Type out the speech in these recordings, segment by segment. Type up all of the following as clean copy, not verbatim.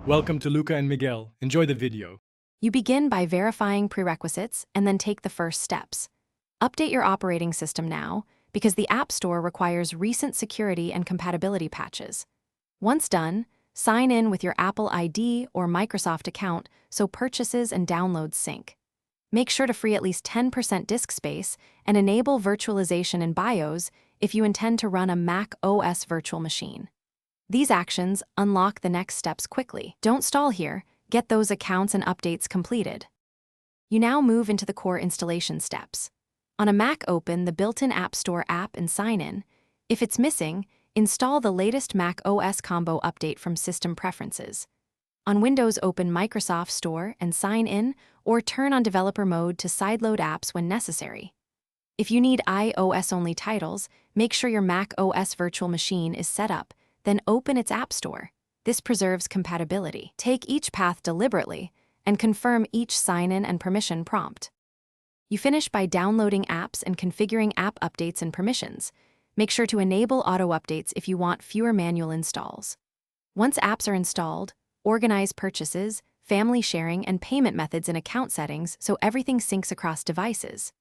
Welcome to Luca and Miguel. Enjoy the video. You begin by verifying prerequisites and then take the first steps. Update your operating system now, because the App Store requires recent security and compatibility patches. Once done, sign in with your Apple ID or Microsoft account so purchases and downloads sync. Make sure to free at least 10% disk space and enable virtualization in BIOS if you intend to run a Mac OS virtual machine. These actions unlock the next steps quickly. Don't stall here. Get those accounts and updates completed. You now move into the core installation steps. On a Mac, open the built-in App Store app and sign in. If it's missing, install the latest Mac OS combo update from System Preferences. On Windows, open Microsoft Store and sign in, or turn on developer mode to sideload apps when necessary. If you need iOS-only titles, make sure your Mac OS virtual machine is set up, then open its App Store. This preserves compatibility. Take each path deliberately and confirm each sign-in and permission prompt. You finish by downloading apps and configuring app updates and permissions. Make sure to enable auto-updates if you want fewer manual installs. Once apps are installed, organize purchases, family sharing, and payment methods in account settings so everything syncs across devices.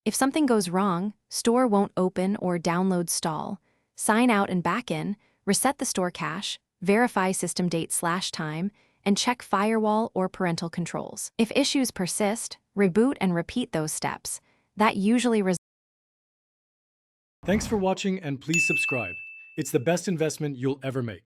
If something goes wrong, Store won't open or download stall, sign out and back in, reset the store cache, verify system date/time, and check firewall or parental controls. If issues persist, reboot and repeat those steps. That usually results. Thanks for watching and please subscribe. It's the best investment you'll ever make.